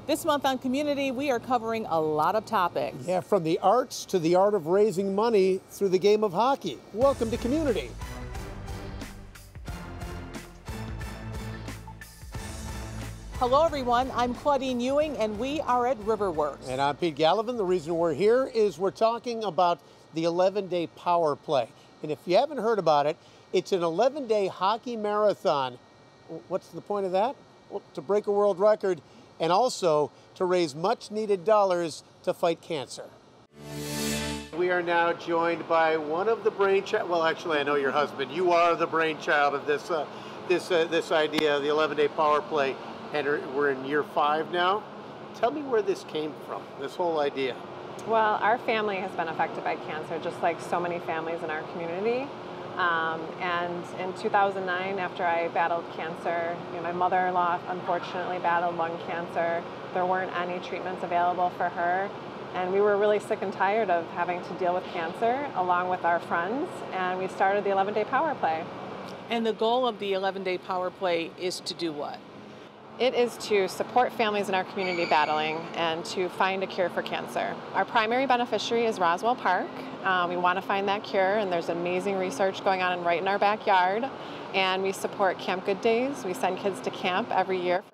This month on commUNITY, we are covering a lot of topics. Yeah, from the arts to the art of raising money through the game of hockey. Welcome to commUNITY. Hello everyone, I'm Claudine Ewing and we are at Riverworks. And I'm Pete Gallivan. The reason we're here is we're talking about the 11-day power play. And if you haven't heard about it, it's an 11-day hockey marathon. What's the point of that? Well, to break a world record and also to raise much needed dollars to fight cancer. We are now joined by one of the brainchild, well actually I know your husband, you are the brainchild of this idea, the 11-day power play, and we're in year 5 now. Tell me where this came from, this whole idea. Well, our family has been affected by cancer, just like so many families in our community. And in 2009, after I battled cancer, my mother-in-law unfortunately battled lung cancer. There weren't any treatments available for her. And we were really sick and tired of having to deal with cancer along with our friends. And we started the 11-day power play. And the goal of the 11-day power play is to do what? It is to support families in our community battling and to find a cure for cancer. Our primary beneficiary is Roswell Park. We want to find that cure, and there's amazing research going on right in our backyard. And we support Camp Good Days. We send kids to camp every year.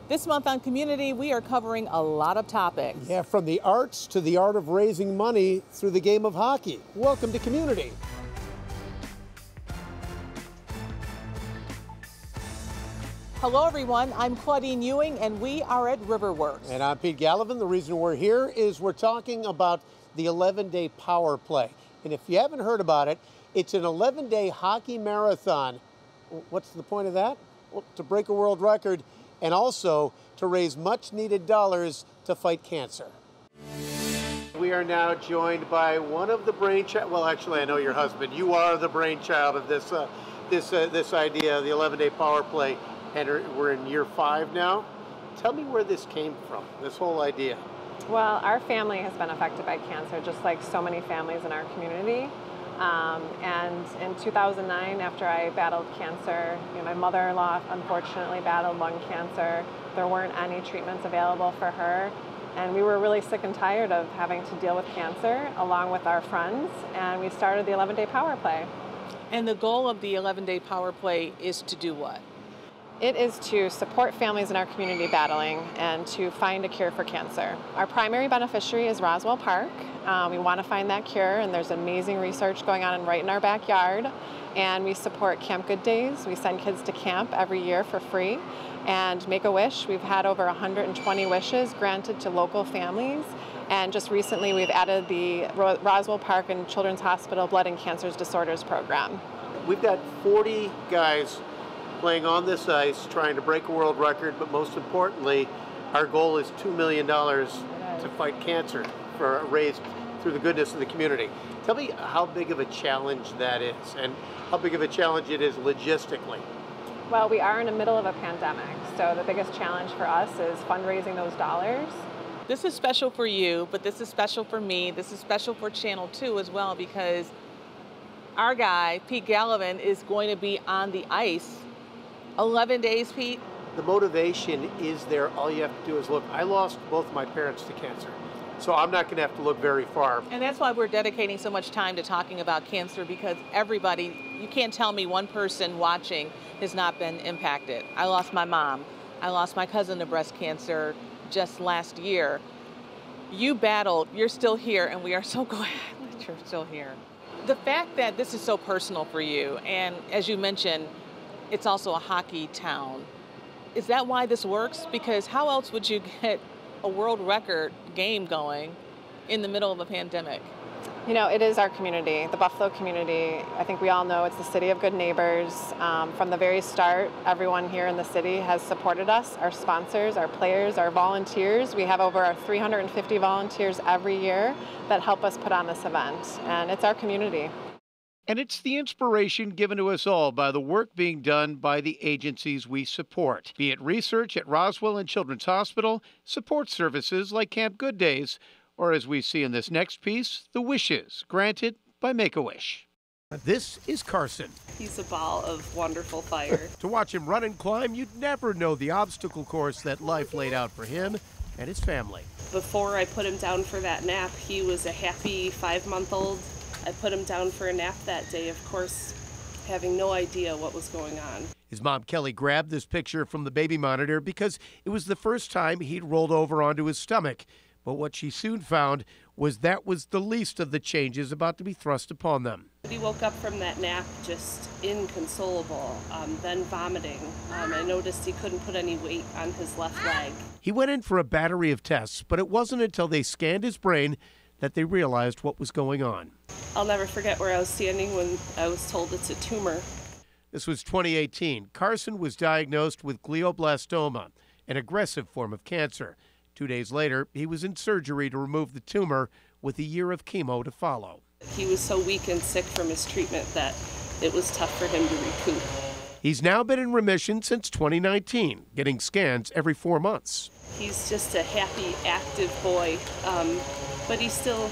This month on commUNITY, we are covering a lot of topics. Yeah, from the arts to the art of raising money through the game of hockey. Welcome to commUNITY. Hello everyone, I'm Claudine Ewing and we are at Riverworks. And I'm Pete Gallivan. The reason we're here is we're talking about the 11-day power play. And if you haven't heard about it, it's an 11-day hockey marathon. What's the point of that? Well, to break a world record and also to raise much needed dollars to fight cancer. We are now joined by one of the brainchild, well actually I know your husband, you are the brainchild of this idea, the 11-day power play. And we're in year 5 now. Tell me where this came from, this whole idea. Well, our family has been affected by cancer, just like so many families in our community. And in 2009, after I battled cancer, my mother-in-law unfortunately battled lung cancer. There weren't any treatments available for her. And we were really sick and tired of having to deal with cancer along with our friends. And we started the 11-day power play. And the goal of the 11-day power play is to do what? It is to support families in our community battling and to find a cure for cancer. Our primary beneficiary is Roswell Park. We want to find that cure, and there's amazing research going on right in our backyard. And we support Camp Good Days. We send kids to camp every year for free. And Make a Wish, we've had over 120 wishes granted to local families. And just recently we've added the Roswell Park and Children's Hospital Blood and Cancer Disorders program. We've got 40 guys playing on this ice, trying to break a world record, but most importantly, our goal is $2 million to fight cancer, raised through the goodness of the community. Tell me how big of a challenge that is, and how big of a challenge it is logistically. Well, we are in the middle of a pandemic, so the biggest challenge for us is fundraising those dollars. This is special for you, but this is special for me. This is special for Channel 2 as well, because our guy, Pete Gallivan, is going to be on the ice 11 days, Pete. The motivation is there. All you have to do is look. I lost both my parents to cancer, so I'm not going to have to look very far. And that's why we're dedicating so much time to talking about cancer, because everybody, you can't tell me one person watching has not been impacted. I lost my mom. I lost my cousin to breast cancer just last year. You battled, you're still here, and we are so glad that you're still here. The fact that this is so personal for you, and as you mentioned, it's also a hockey town. Is that why this works? Because how else would you get a world record game going in the middle of a pandemic? It is our community, the Buffalo community. I think we all know it's the city of good neighbors. From the very start, everyone here in the city has supported us, our sponsors, our players, our volunteers. We have over 350 volunteers every year that help us put on this event, and it's our community. And it's the inspiration given to us all by the work being done by the agencies we support, be it research at Roswell and Children's Hospital, support services like Camp Good Days, or as we see in this next piece, the wishes granted by Make-A-Wish. This is Carson. He's a ball of wonderful fire. To watch him run and climb, you'd never know the obstacle course that life laid out for him and his family. Before I put him down for that nap, he was a happy 5-month-old. I put him down for a nap that day, of course, having no idea what was going on. His mom, Kelly, grabbed this picture from the baby monitor because it was the first time he'd rolled over onto his stomach. But what she soon found was that was the least of the changes about to be thrust upon them. He woke up from that nap just inconsolable, then vomiting. I noticed he couldn't put any weight on his left leg. He went in for a battery of tests, but it wasn't until they scanned his brain that they realized what was going on. I'll never forget where I was standing when I was told it's a tumor. This was 2018. Carson was diagnosed with glioblastoma, an aggressive form of cancer. 2 days later, he was in surgery to remove the tumor with a year of chemo to follow. He was so weak and sick from his treatment that it was tough for him to recoup. He's now been in remission since 2019, getting scans every 4 months. He's just a happy, active boy, but he still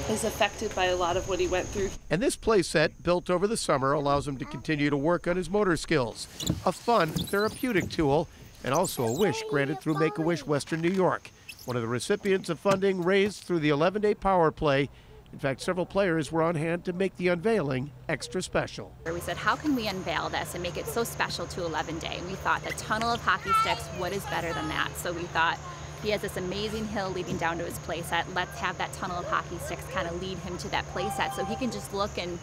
is affected by a lot of what he went through. And this play set, built over the summer, allows him to continue to work on his motor skills, a fun, therapeutic tool, and also a wish granted through Make-A-Wish Western New York, one of the recipients of funding raised through the 11-day power play. In fact, several players were on hand to make the unveiling extra special. We said, how can we unveil this and make it so special to 11-day? And we thought the tunnel of hockey sticks, what is better than that? So we thought, he has this amazing hill leading down to his playset. Let's have that tunnel of hockey sticks kind of lead him to that playset so he can just look and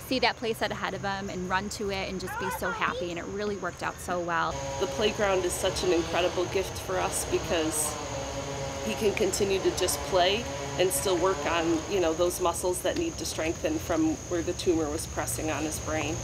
see that playset ahead of him and run to it and just be so happy, and it really worked out so well. The playground is such an incredible gift for us because he can continue to just play and still work on, those muscles that need to strengthen from where the tumor was pressing on his brain.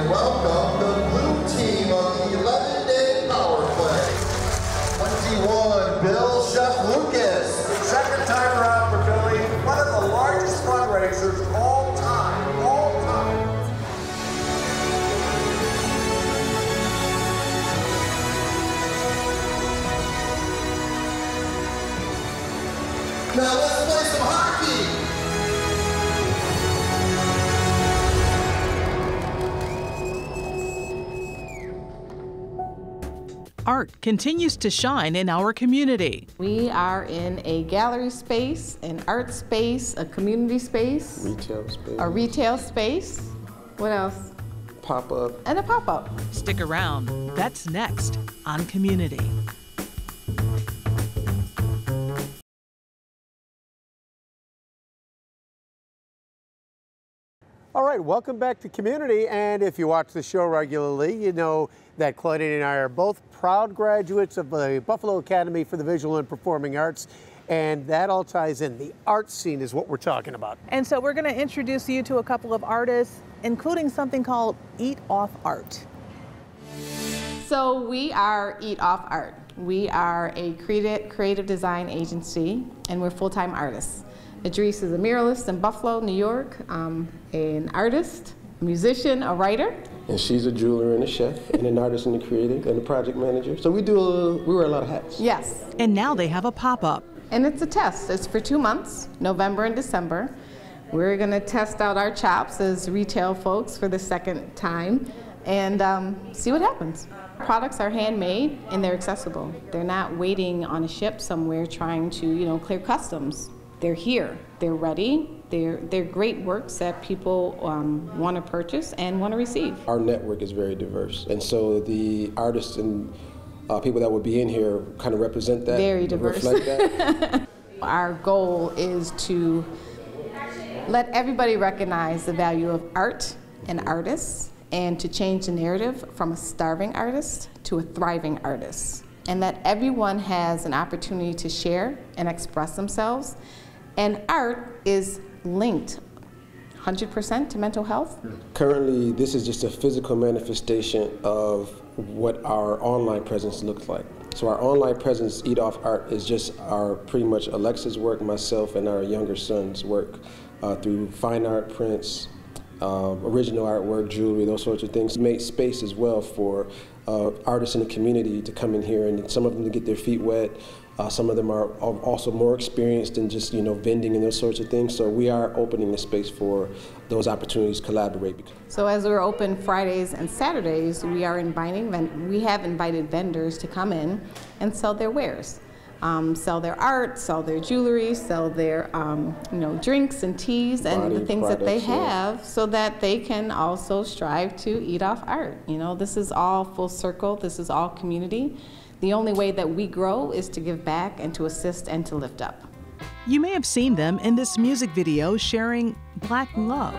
Welcome the blue team on the 11-day power play. 21, Bill Chef Lucas. Second time around for Billy, one of the largest fundraisers of all time, Now let's play some hockey. Art continues to shine in our community. We are in a gallery space, an art space, a community space, a retail space. What else? Pop-up. And a pop-up. Stick around. That's next on Community. All right, welcome back to Community. And if you watch the show regularly, you know that Claudine and I are both proud graduates of the Buffalo Academy for the Visual and Performing Arts. And that all ties in. The art scene is what we're talking about. And so we're going to introduce you to a couple of artists, including something called Eat Off Art. So we are Eat Off Art. We are a creative design agency, and we're full-time artists. Edreys is a muralist in Buffalo, New York, an artist, a musician, a writer. And she's a jeweler and a chef and an artist and a creative and a project manager. So we wear a lot of hats. Yes. And now they have a pop-up. And it's a test. It's for 2 months, November and December. We're going to test out our chops as retail folks for the second time and see what happens. Products are handmade and they're accessible. They're not waiting on a ship somewhere trying to, clear customs. They're here. They're ready. They're great works that people want to purchase and want to receive. Our network is very diverse, and so the artists and people that will be in here kind of represent that. Very diverse. Reflect that. Our goal is to let everybody recognize the value of art and artists, and to change the narrative from a starving artist to a thriving artist, and that everyone has an opportunity to share and express themselves. And art is linked 100% to mental health? Currently, this is just a physical manifestation of what our online presence looks like. So our online presence, Eat Off Art, is just our pretty much Alexa's work, myself, and our younger son's work through fine art prints, original artwork, jewelry, those sorts of things. Make space as well for artists in the community to come in here, and some of them to get their feet wet. Some of them are also more experienced in just, vending and those sorts of things. So we are opening the space for those opportunities to collaborate. So as we're open Fridays and Saturdays, we have invited vendors to come in and sell their wares. Sell their art, sell their jewelry, sell their drinks and teas and the things that they have, so that they can also strive to eat off art. This is all full circle. This is all community. The only way that we grow is to give back and to assist and to lift up. You may have seen them in this music video sharing Black love.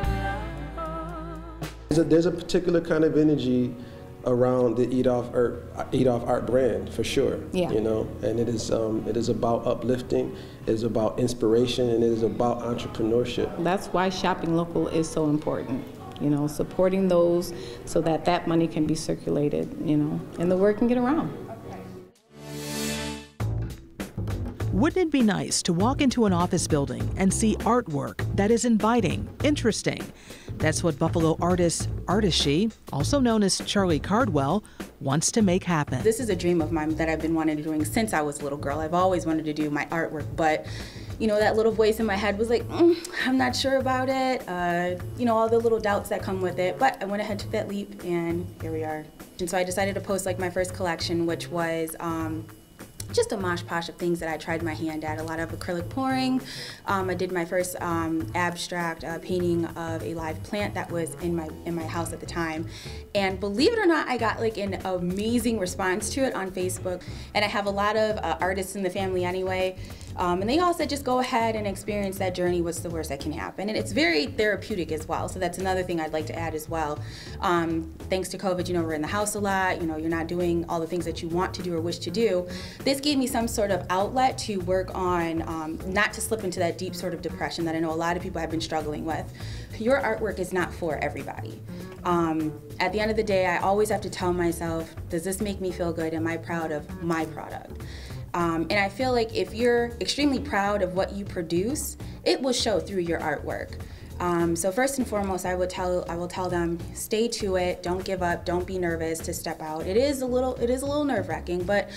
There's a particular kind of energy around the Eat Off Art brand, for sure. Yeah. And it is about uplifting, it is about inspiration, and it is about entrepreneurship. That's why shopping local is so important. Supporting those so that money can be circulated, and the word can get around. Wouldn't it be nice to walk into an office building and see artwork that is inviting, interesting? That's what Buffalo artist ArtiSHE, also known as Charlie Cardwell, wants to make happen. This is a dream of mine that I've been wanting to do since I was a little girl. I've always wanted to do my artwork, but that little voice in my head was like, I'm not sure about it. All the little doubts that come with it. But I went ahead, took that leap, and here we are. And so I decided to post my first collection, which was just a mosh posh of things that I tried my hand at. A lot of acrylic pouring. I did my first abstract painting of a live plant that was in my house at the time. And believe it or not, I got an amazing response to it on Facebook. And I have a lot of artists in the family anyway. And they all said, just go ahead and experience that journey. What's the worst that can happen? And it's very therapeutic as well. So that's another thing I'd like to add as well. Thanks to COVID, we're in the house a lot. You're not doing all the things that you want to do or wish to do. This gave me some sort of outlet to work on, not to slip into that deep sort of depression that I know a lot of people have been struggling with. Your artwork is not for everybody. At the end of the day, I always have to tell myself, does this make me feel good? Am I proud of my product? And I feel like if you're extremely proud of what you produce, it will show through your artwork. So first and foremost, I will tell them, stay to it, don't give up, don't be nervous to step out. It is a little nerve-wracking, but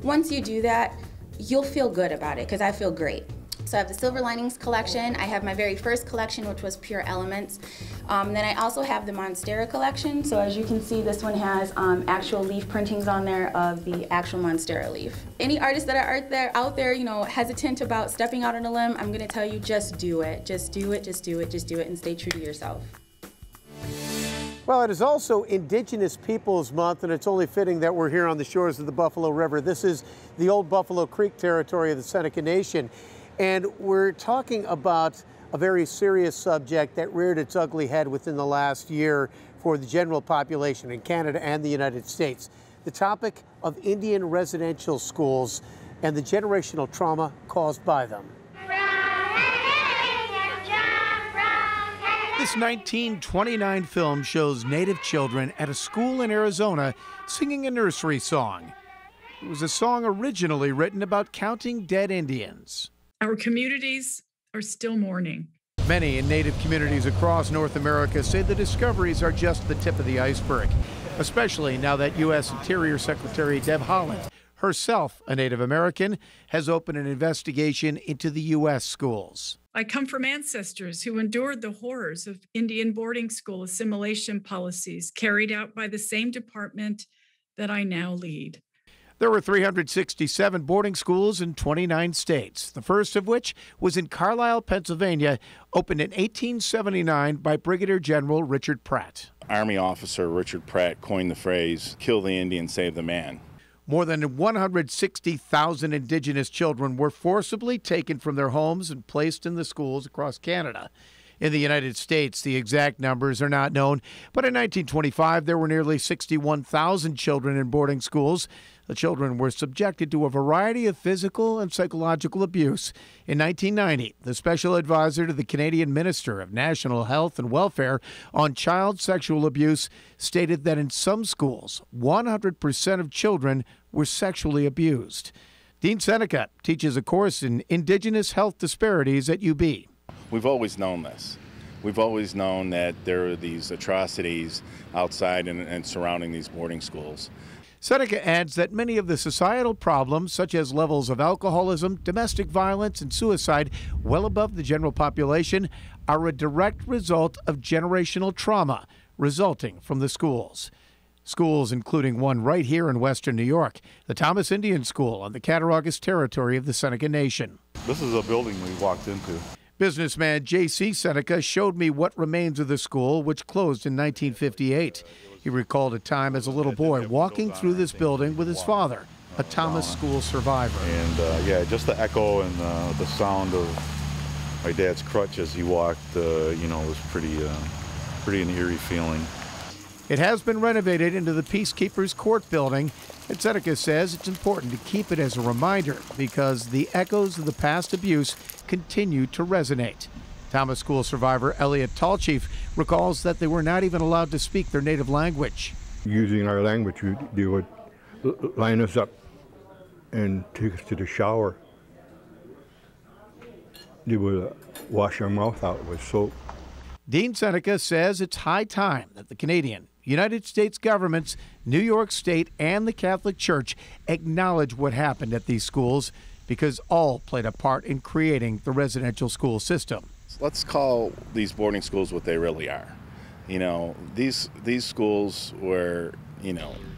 once you do that, you'll feel good about it, because I feel great. So I have the Silver Linings collection. I have my very first collection, which was Pure Elements. Then I also have the Monstera collection. So as you can see, this one has actual leaf printings on there of the actual Monstera leaf. Any artists that are out there, hesitant about stepping out on a limb, I'm gonna tell you, just do it. Just do it, just do it, just do it, and stay true to yourself. Well, it is also Indigenous Peoples Month, and it's only fitting that we're here on the shores of the Buffalo River. This is the old Buffalo Creek territory of the Seneca Nation. And we're talking about a very serious subject that reared its ugly head within the last year for the general population in Canada and the United States. The topic of Indian residential schools and the generational trauma caused by them. This 1929 film shows Native children at a school in Arizona singing a nursery song. It was a song originally written about counting dead Indians. Our communities are still mourning. Many in Native communities across North America say the discoveries are just the tip of the iceberg, especially now that U.S. Interior Secretary Deb Haaland, herself a Native American, has opened an investigation into the U.S. schools. I come from ancestors who endured the horrors of Indian boarding school assimilation policies carried out by the same department that I now lead. There were 367 boarding schools in 29 states, the first of which was in Carlisle, Pennsylvania, opened in 1879 by Brigadier General Richard Pratt. Army officer Richard Pratt coined the phrase, "Kill the Indian, save the man." More than 160,000 Indigenous children were forcibly taken from their homes and placed in the schools across Canada. In the United States, the exact numbers are not known, but in 1925, there were nearly 61,000 children in boarding schools. The children were subjected to a variety of physical and psychological abuse. In 1990, the special advisor to the Canadian Minister of National Health and Welfare on child sexual abuse stated that in some schools, 100% of children were sexually abused. Dean Seneca teaches a course in Indigenous health disparities at UB. We've always known this. We've always known that there are these atrocities outside and surrounding these boarding schools. Seneca adds that many of the societal problems, such as levels of alcoholism, domestic violence, and suicide, well above the general population, are a direct result of generational trauma resulting from the schools. Schools including one right here in western New York, the Thomas Indian School on the Cattaraugus territory of the Seneca Nation. This is a building we walked into. Businessman J.C. Seneca showed me what remains of the school, which closed in 1958. He recalled a time as a little boy walking through this building with his father, a Thomas school survivor. And yeah, just the echo and the sound of my dad's crutch as he walked, was pretty an eerie feeling. It has been renovated into the Peacekeepers Court building, and Seneca says it's important to keep it as a reminder because the echoes of the past abuse continue to resonate. Thomas School survivor Elliot Tallchief recalls that they were not even allowed to speak their native language. Using our language, they would line us up and take us to the shower. They would wash our mouth out with soap. Dean Seneca says it's high time that the Canadian, United States governments, New York State, and the Catholic Church acknowledge what happened at these schools because all played a part in creating the residential school system. Let's call these boarding schools what they really are. These schools were,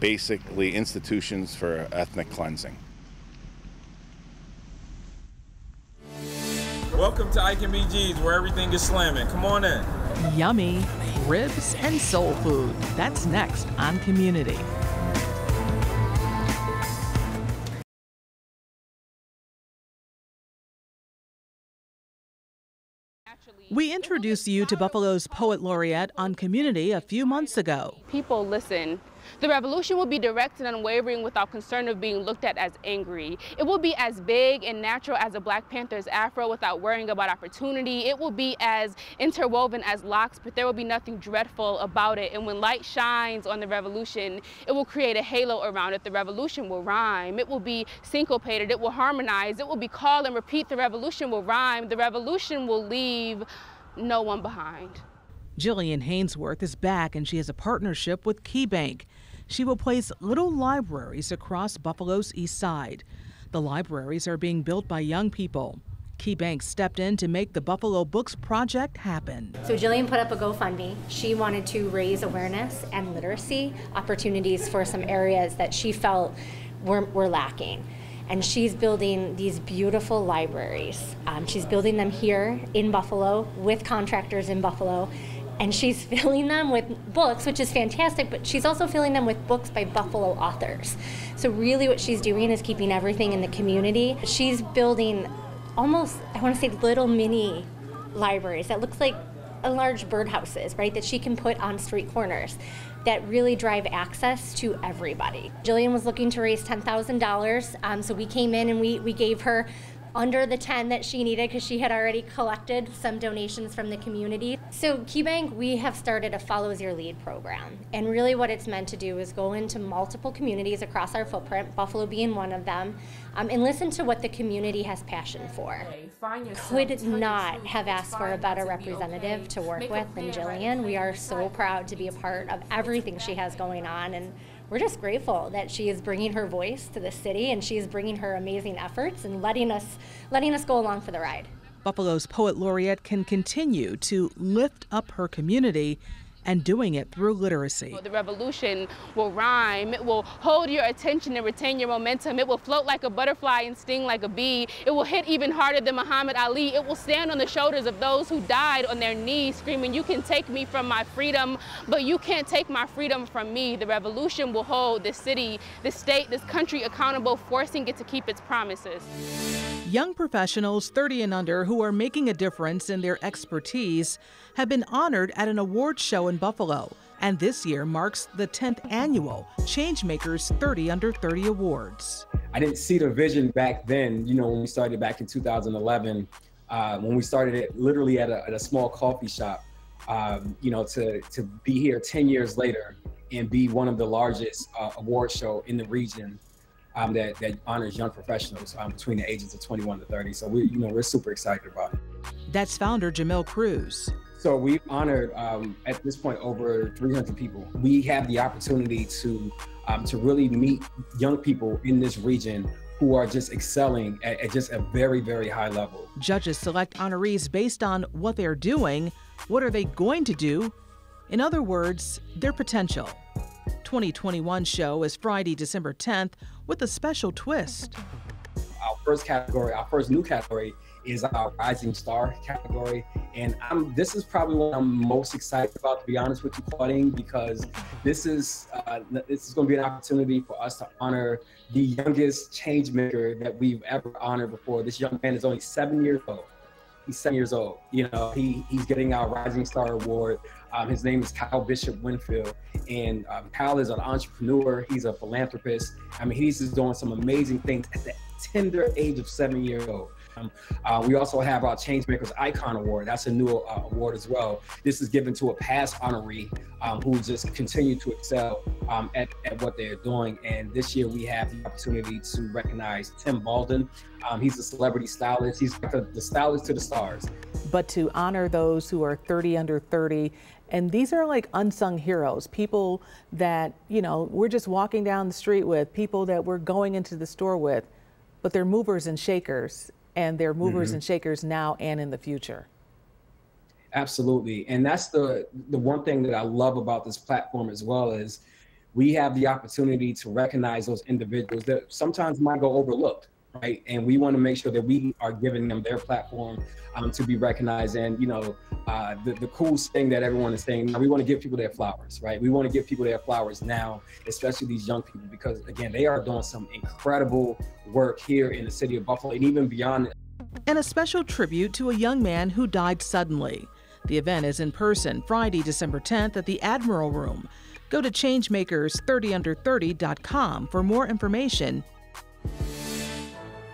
basically institutions for ethnic cleansing. Welcome to Ike and BG's, where everything is slamming. Come on in. Yummy ribs and soul food. That's next on commUNITY. We introduced you to Buffalo's Poet Laureate on commUNITY a few months ago. People listen. The revolution will be direct and unwavering without concern of being looked at as angry. It will be as big and natural as a Black Panther's afro without worrying about opportunity. It will be as interwoven as locks, but there will be nothing dreadful about it. And when light shines on the revolution, it will create a halo around it. The revolution will rhyme. It will be syncopated. It will harmonize. It will be call and repeat. The revolution will rhyme. The revolution will leave no one behind. Jillian Hainsworth is back, and she has a partnership with KeyBank. She will place little libraries across Buffalo's east side. The libraries are being built by young people. KeyBank stepped in to make the Buffalo Books Project happen. So Jillian put up a GoFundMe. She wanted to raise awareness and literacy opportunities for some areas that she felt were lacking. And she's building these beautiful libraries. She's building them here in Buffalo with contractors in Buffalo. And she's filling them with books, which is fantastic, but she's also filling them with books by Buffalo authors. So really what she's doing is keeping everything in the community. She's building almost, I want to say, little mini libraries that looks like large birdhouses, right, that she can put on street corners that really drive access to everybody. Jillian was looking to raise $10,000, so we came in and we gave her under the 10 that she needed because she had already collected some donations from the community. So KeyBank, we have started a Follows Your Lead program. And really what it's meant to do is go into multiple communities across our footprint, Buffalo being one of them, and listen to what the community has passion for. Could not have asked for a better representative to work with than Jillian. We are so proud to be a part of everything she has going on, and we're just grateful that she is bringing her voice to the city and she is bringing her amazing efforts and letting us go along for the ride. Buffalo's Poet Laureate can continue to lift up her community and doing it through literacy. The revolution will rhyme. It will hold your attention and retain your momentum. It will float like a butterfly and sting like a bee. It will hit even harder than Muhammad Ali. It will stand on the shoulders of those who died on their knees, screaming, "You can take me from my freedom, but you can't take my freedom from me." The revolution will hold this city, this state, this country accountable, forcing it to keep its promises. Young professionals 30 and under who are making a difference in their expertise have been honored at an awards show in Buffalo And this year marks the 10th annual Changemakers 30 Under 30 Awards. I didn't see the vision back then, you know, when we started back in 2011, when we started it literally at a small coffee shop, you know, to be here 10 years later and be one of the largest award show in the region that honors young professionals between the ages of 21 to 30. So we're super excited about it. That's founder Jamil Cruz. So we've honored at this point over 300 people. We have the opportunity to really meet young people in this region who are just excelling at just a very, very high level. Judges select honorees based on what they're doing, what are they going to do, in other words, their potential. 2021 show is Friday, December 10th with a special twist. Our first category, our first new category is our Rising Star category. And this is probably what I'm most excited about, to be honest with you, Claudine, because this is going to be an opportunity for us to honor the youngest change maker that we've ever honored before. This young man is only 7 years old. He's 7 years old. You know, he's getting our Rising Star Award. His name is Kyle Bishop Winfield, and Kyle is an entrepreneur. He's a philanthropist. I mean, he's just doing some amazing things at the tender age of 7 years old. We also have our Changemakers Icon Award. That's a new award as well. This is given to a past honoree who just continue to excel at what they're doing. And this year we have the opportunity to recognize Tim Baldwin. He's a celebrity stylist. He's like the stylist to the stars. But to honor those who are 30 under 30, and these are like unsung heroes, people that, you know, we're just walking down the street with, people that we're going into the store with, but they're movers and shakers. And they're movers and shakers now and in the future. Absolutely. And that's the one thing that I love about this platform as well, is we have the opportunity to recognize those individuals that sometimes might go overlooked, right? And we want to make sure that we are giving them their platform to be recognized. And, you know, the coolest thing that everyone is saying, we want to give people their flowers, right? We want to give people their flowers now, especially these young people, because again, they are doing some incredible work here in the city of Buffalo and even beyond. And a special tribute to a young man who died suddenly. The event is in person Friday, December 10th at the Admiral Room. Go to changemakers30under30.com for more information.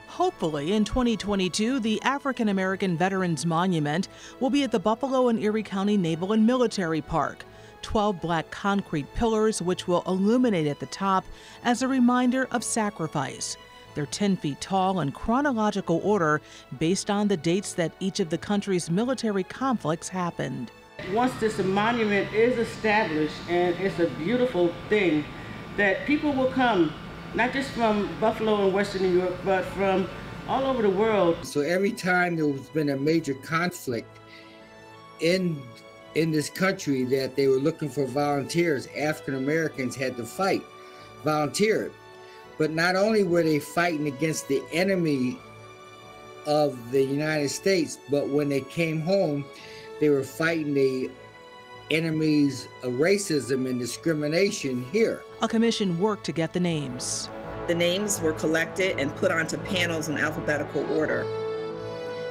Hopefully, in 2022, the African American Veterans Monument will be at the Buffalo and Erie County Naval and Military Park. 12 black concrete pillars which will illuminate at the top as a reminder of sacrifice. They're 10 feet tall in chronological order based on the dates that each of the country's military conflicts happened. Once this monument is established, and it's a beautiful thing, that people will come, not just from Buffalo and Western New York, but from all over the world. So every time there's been a major conflict in this country that they were looking for volunteers, African Americans had to fight, volunteered. But not only were they fighting against the enemy of the United States, but when they came home, they were fighting the enemies of racism and discrimination here. A commission worked to get the names. The names were collected and put onto panels in alphabetical order.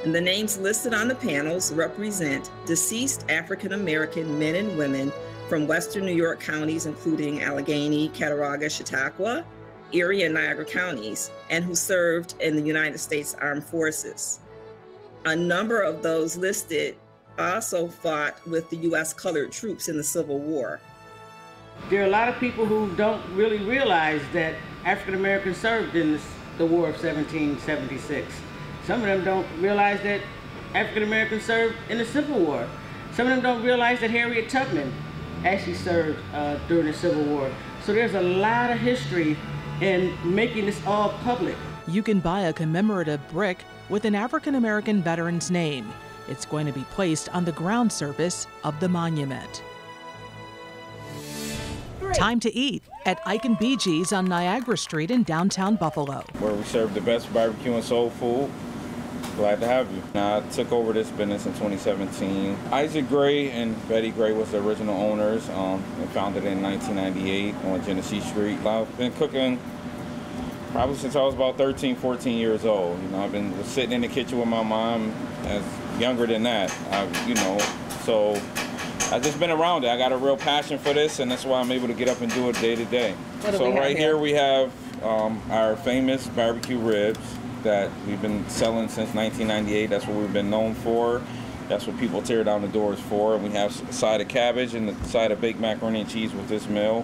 And the names listed on the panels represent deceased African American men and women from Western New York counties, including Allegheny, Cattaraugus, Chautauqua, Erie, and Niagara counties, and who served in the United States Armed Forces. A number of those listed also fought with the U.S. colored troops in the Civil War. There are a lot of people who don't really realize that African Americans served in the War of 1776. Some of them don't realize that African Americans served in the Civil War. Some of them don't realize that Harriet Tubman actually served during the Civil War. So there's a lot of history in making this all public. You can buy a commemorative brick with an African American veteran's name. It's going to be placed on the ground surface of the monument. Time to eat at Ike and BG's on Niagara Street in downtown Buffalo, where we serve the best barbecue and soul food. Glad to have you. I took over this business in 2017. Isaac Gray and Betty Gray was the original owners. They founded it in 1998 on Genesee Street. I've been cooking probably since I was about 13, 14 years old. You know, I've been sitting in the kitchen with my mom as younger than that. So I've just been around it. I got a real passion for this, and that's why I'm able to get up and do it day to day. So right here we have our famous barbecue ribs that we've been selling since 1998. That's what we've been known for. That's what people tear down the doors for. And we have a side of cabbage and a side of baked macaroni and cheese with this meal,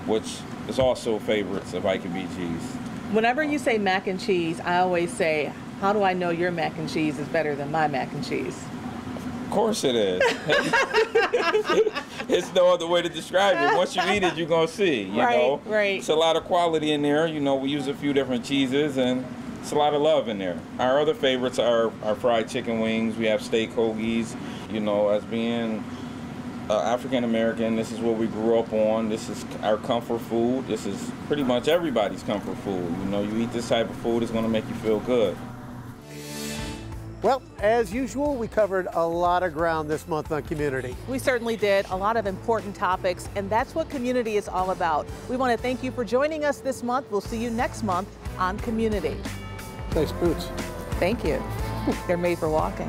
which is also favorites of Ike and BG's. Whenever you say mac and cheese, I always say, how do I know your mac and cheese is better than my mac and cheese? Of course it is. It's no other way to describe it. Once you eat it, you're going to see, you know. Right. It's a lot of quality in there. You know, we use a few different cheeses, and it's a lot of love in there. Our other favorites are our fried chicken wings. We have steak hoagies. You know, as being African American, this is what we grew up on. This is our comfort food. This is pretty much everybody's comfort food. You know, you eat this type of food, it's going to make you feel good. Well, as usual, we covered a lot of ground this month on Community. We certainly did. A lot of important topics, and that's what Community is all about. We want to thank you for joining us this month. We'll see you next month on Community. Nice boots. Thank you. They're made for walking.